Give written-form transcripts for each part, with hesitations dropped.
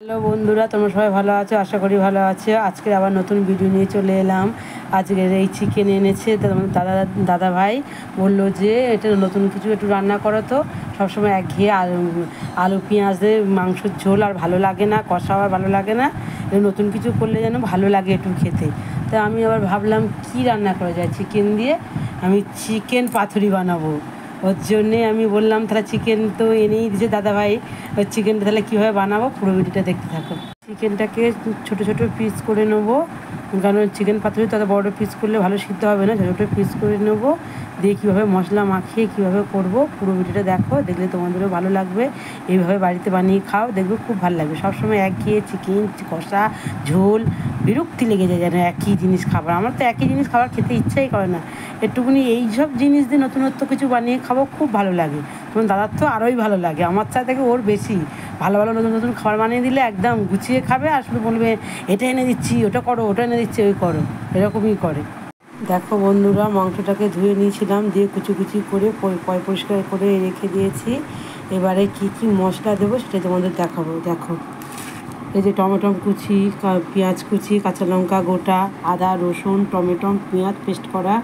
Hello বন্ধুরা, তোমরা সবাই ভালো আছো? আশা করি ভালো আছো। আজকে আবার নতুন ভিডিও নিয়ে চলে এলাম। আজকের এই চিকেন এনেছে দাদা ভাই, বললো যে এটা নতুন কিছু একটু রান্না করো। তো সবসময় একঘেয়ে আলু পেঁয়াজ দিয়ে মাংসের ঝোল আর ভালো লাগে না, কষাও আর ভালো লাগে না। নতুন কিছু করলে যেন ভালো লাগে একটু খেতে। তা আমি আবার ভাবলাম কি রান্না করা যায় চিকেন দিয়ে। আমি চিকেন পাতুরি বানাবো। ওর জন্যে আমি বললাম তাহলে চিকেন তো এনেই দিয়েছে দাদাভাই, ওই চিকেনটা তাহলে কীভাবে বানাবো পুরো ভিডিওটা দেখতে থাকো। চিকেনটাকে ছোটো ছোটো পিস করে নেবো, কারণ চিকেন পাতুরি তাদের বড়ো পিস করলে ভালো সিদ্ধ হবে না। ছোটো ছোটো পিস করে নেবো, দিয়ে কীভাবে মশলা মাখিয়ে কীভাবে করবো পুরো ভিডিওটা দেখো, দেখলে তোমাদেরও ভালো লাগবে। এইভাবে বাড়িতে বানিয়ে খাও, দেখবে খুব ভালো লাগবে। সবসময় একঘেয়ে চিকেন কষা ঝোল বিরক্তি লেগে যায়, যেন একই জিনিস খাবার। আমার তো একই জিনিস খাবার খেতে ইচ্ছাই করে না। একটুকুনি এইসব জিনিস দিয়ে নতুনত্ব কিছু বানিয়ে খাবো, খুব ভালো লাগে। তোমার দাদার তো আরোই ভালো লাগে, আমার চা থেকে ওর বেশি ভালো ভালো নতুন নতুন খাবার বানিয়ে দিলে একদম গুছিয়ে খাবে, আর শুধু বলবে এটা এনে দিচ্ছি, ওটা করো, ওটা এনে দিচ্ছি, ওই করো, এরকমই করে। দেখো বন্ধুরা, মাংসটাকে ধুয়ে নিয়েছিলাম, দিয়ে কুচি কুচি করে পরিষ্কার করে রেখে দিয়েছি। এবারে কি কি মশলা দেবো সেটা তোমাদের দেখাবো। দেখো, এই যে টমেটো কুচি, পেঁয়াজ কুচি, কাঁচা লঙ্কা গোটা, আদা রসুন টমেটো পেঁয়াজ পেস্ট করা,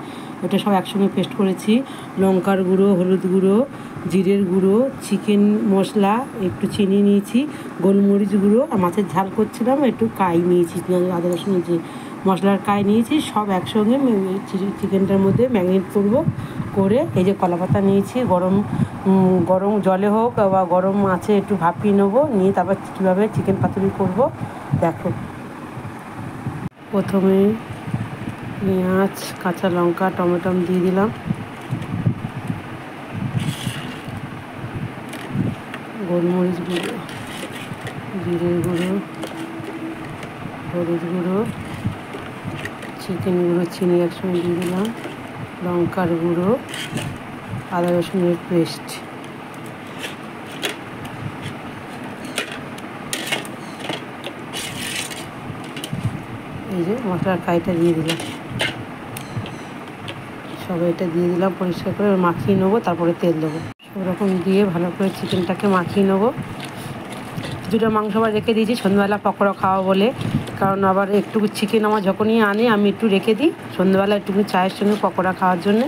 এটা সব একসঙ্গে পেস্ট করেছি। লঙ্কার গুঁড়ো, হলুদ গুঁড়ো, জিরের গুঁড়ো, চিকেন মশলা, একটু চিনি নিয়েছি, গোলমরিচ গুঁড়ো, আর মাছের ঝাল করছিলাম একটু কাই নিয়েছি, পেঁয়াজ আদা রসুনের যে মশলার কাই নিয়েছি, সব একসঙ্গে চিকেনটার মধ্যে ম্যারিনেট করবো। করে এই যে কলাপাতা নিয়েছি, গরম জলে হোক বা গরম আছে একটু ভাপিয়ে নেবো, নিয়ে তারপর কীভাবে চিকেন পাতুরি করবো দেখো। প্রথমে পেঁয়াজ, কাঁচা লঙ্কা টমেটো দিয়ে দিলাম, গোলমরিচ গুঁড়ো, জিরের গুঁড়ো, হলুদ গুঁড়ো, চিকেন গুঁড়ো, চিনি একসঙ্গে দিয়ে দিলাম, লঙ্কার গুঁড়ো, আদা রসুনের পেস্ট, এই যে মশলার কাইটা দিয়ে দিলাম, সব এটা দিয়ে দিলাম, পরিষ্কার করে মাখিয়ে নেবো, তারপরে তেল দেবো। সব রকম দিয়ে ভালো করে চিকেনটাকে মাখিয়ে নেবো। কিছুটা মাংস আবার রেখে দিয়েছি সন্ধ্যাবেলা পকোড়া খাওয়া বলে, কারণ আবার একটু চিকেন আমার যখনই আনে আমি একটু রেখে দিই সন্ধ্যাবেলা একটু চায়ের সঙ্গে পকোড়া খাওয়ার জন্যে।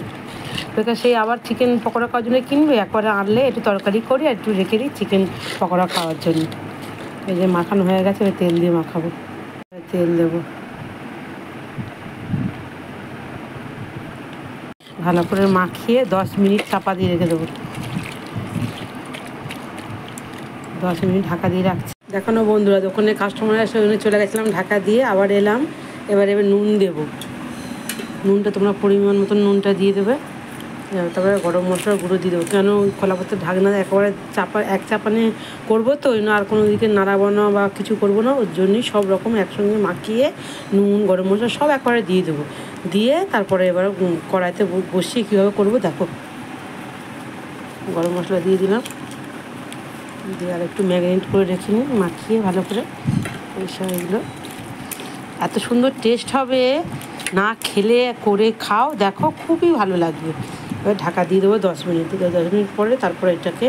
বেকার সেই আবার চিকেন পকোড়া খাওয়ার জন্য কিনবে, একবারে আনলে একটু তরকারি করি আর একটু রেখে দিই চিকেন পকোড়া খাওয়ার জন্য। এই যে মাখানো হয়ে গেছে, এবার তেল দিয়ে মাখাবো। তেল দেবো, ভালো করে মাখিয়ে 10 মিনিট চাপা দিয়ে রেখে দেবো। 10 মিনিট ঢাকা দিয়ে রাখছি। দেখো না বন্ধুরা, দোকানে কাস্টমার এসে ওখানে চলে গেছিলাম ঢাকা দিয়ে, আবার এলাম। এবার নুন দেবো, নুনটা তোমরা পরিমাণ মতন নুনটা দিয়ে দেবে। তারপরে গরম মশলার গুঁড়ো দিয়ে দেবো, কেন কলাপাতার ঢাকনা একেবারে এক চাপানে করবো তো, ওই জন্য আর কোনো দিকে নাড়াবো না বা কিছু করবো না, ওর জন্যই সব রকম একসঙ্গে মাখিয়ে নুন গরম মশলা সব একবারে দিয়ে দেবো। দিয়ে তারপরে এবার কড়াইতে বসিয়ে কীভাবে করবো দেখো। গরম মশলা দিয়ে দিলাম, দিয়ে আর একটু ম্যারিনেট করে রেখে নিই, মাখিয়ে ভালো করে। এইসব এগুলো এত সুন্দর টেস্ট হবে, না খেলে করে খাও দেখো, খুবই ভালো লাগবে। এবার ঢাকা দিয়ে দেবো 10 মিনিট। 10 মিনিট পরে তারপরে এটাকে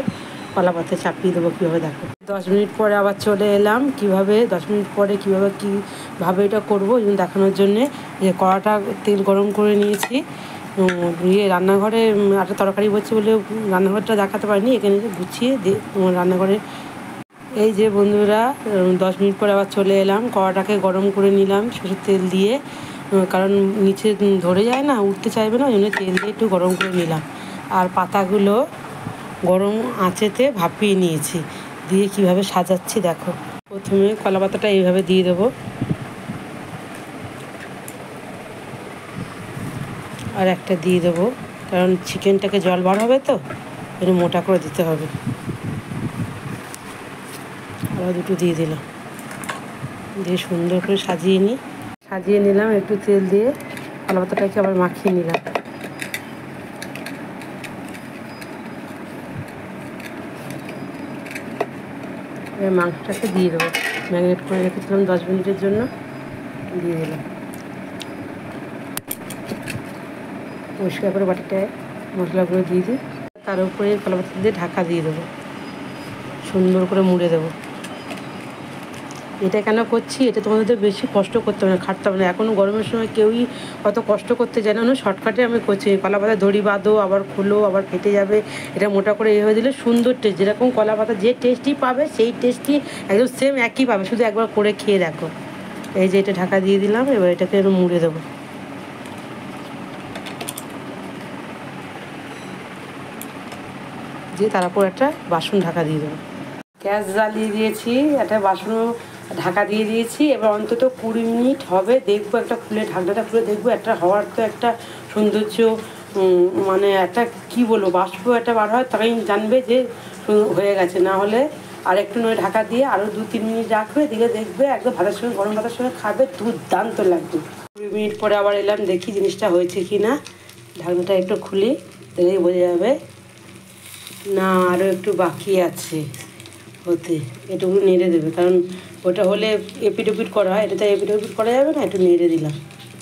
কলাপাতায় চাপিয়ে দেবো কীভাবে দেখো। 10 মিনিট পরে আবার চলে এলাম, কীভাবে 10 মিনিট পরে কীভাবে এটা করবো দেখানোর জন্যে। যে কড়াটা তেল গরম করে নিয়েছি, রান্নাঘরে একটা তরকারি বলছি বলে রান্নাঘরটা দেখাতে পারিনি, এখানে গুছিয়ে রান্নাঘরে। এই যে বন্ধুরা, 10 মিনিট পরে আবার চলে এলাম, কড়াটাকে গরম করে নিলাম সরষের তেল দিয়ে, কারণ নিচে ধরে যায় না, উঠতে চাইবে না, ওই জন্য তেল দিয়ে একটু গরম করে নিলাম। আর পাতাগুলো গরম আঁচেতে ভাপিয়ে নিয়েছি, দিয়ে কীভাবে সাজাচ্ছি দেখো। প্রথমে কলা পাতাটা এইভাবে দিয়ে দেবো, আর একটা দিয়ে দেবো, কারণ চিকেনটাকে জল বার হবে তো, একটু মোটা করে দিতে হবে। আবার দুটো দিয়ে দিলাম, দিয়ে সুন্দর করে সাজিয়ে নিলাম, একটু তেল দিয়ে কলা পাতাটাকে আবার মাখিয়ে নিলাম। এবার মাংসটাকে দিয়ে দেবো, ম্যারিনেট করে রেখেছিলাম 10 মিনিটের জন্য, দিয়ে দিলাম। পরিষ্কার করে বাটিটায় মশলাগুলো দিয়ে দিই, তার উপরে কলা পাতা দিয়ে ঢাকা দিয়ে দেবো, সুন্দর করে মুড়ে দেবো। এটা কেন করছি, এটা তোমাদের বেশি কষ্ট করতে হবে না, খাটতে হবে না। এখনও গরমের সময় কেউই অত কষ্ট করতে যায় না, শর্টকাটে আমি করছি। কলা পাতা দড়ি বাঁধো, আবার খোলো, আবার ফেটে যাবে। এটা মোটা করে এ হয়ে দিলে সুন্দর টেস্ট, যেরকম কলা পাতা যে টেস্টই পাবে সেই টেস্টই একদম সেম একই পাবে, শুধু একবার করে খেয়ে দেখো। এই যে এটা ঢাকা দিয়ে দিলাম, এবার এটাকে একটু মুড়ে দেবো। দিয়ে তারপর একটা বাসন ঢাকা দিয়ে দেবো। গ্যাস জ্বালিয়ে দিয়েছি, একটা বাসনও ঢাকা দিয়ে দিয়েছি। এবার অন্তত 20 মিনিট হবে, দেখবো একটা খুলে, ঢাকনাটা খুলে দেখবো একটা হওয়ার তো একটা সৌন্দর্য, মানে একটা কি বলবো, বাষ্প একটা বার হয়, তাই জানবে যে হয়ে গেছে। না হলে আর একটু নয় ঢাকা দিয়ে আরও 2-3 মিনিট রাখবে, দিকে দেখবে একদম ভাতের সঙ্গে, গরম ভাতের সঙ্গে খাবে, দুর্দান্ত লাগবে। 20 মিনিট পরে আবার এলাম, দেখি জিনিসটা হয়েছে কি না। ঢাকনাটা একটু খুলি, দেখেই বোঝা যাবে। না, আরও একটু বাকি আছে হতে, এটুকু নেড়ে দেবে, কারণ ওটা হলে এপিট ওপিট করা হয়, এটা তো এপিট ওপিট করা যাবে না। একটু নেড়ে দিলাম,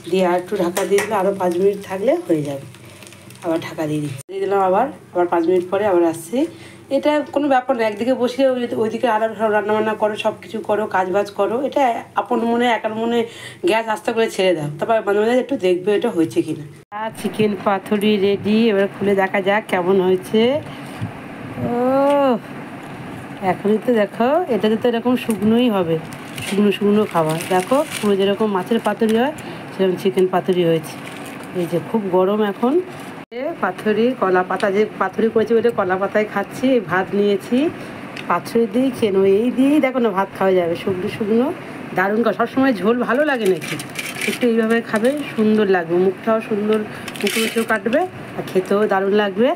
দিয়ে আর একটু ঢাকা দিয়ে দিলে আরও 5 মিনিট থাকলে হয়ে যাবে। আবার ঢাকা দিয়ে দিলাম, আবার 5 মিনিট পরে আবার আসছি। এটা কোনো ব্যাপার না, একদিকে বসিয়ে ওইদিকে আরও সব রান্নাবান্না করো, সব কিছু করো, কাজবাজ করো। এটা আপন মনে, একার মনে গ্যাস আস্তে করে ছেড়ে দাও, তারপর মাঝে মাঝে একটু দেখবে এটা হয়েছে কিনা। চিকেন পাতুরি রেডি, এবার খুলে দেখা যাক কেমন হয়েছে। ও, এখনই তো দেখো, এটাতে তো এরকম শুকনোই হবে, শুকনো শুকনো খাবার। দেখো পুরো যেরকম মাছের পাতুরি হয় সেরকম চিকেন পাতুরি হয়েছে। এই যে খুব গরম এখন, পাথরি কলা পাতা, যে পাথরি করেছি ওইটা কলা পাতায় খাচ্ছি। ভাত নিয়েছি, পাথরি দিয়েই খেয়ে নেবো, এই দিয়েই দেখো না ভাত খাওয়া যাবে, শুকনো শুকনো দারুণ। সবসময় ঝোল ভালো লাগে নাকি, একটু এইভাবে খাবে, সুন্দর লাগবে, মুখটাও সুন্দর, মুখেও কাটবে আর খেতেও দারুণ লাগবে।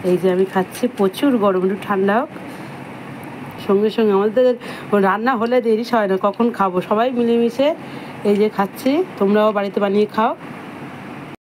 এই যে আমি খাচ্ছি, প্রচুর গরম, একটু ঠান্ডা হোক। সঙ্গে সঙ্গে আমাদের রান্না হলে দেরি হয় না, কখন খাবো, সবাই মিলেমিশে এই যে খাচ্ছি। তোমরাও বাড়িতে বানিয়ে খাও।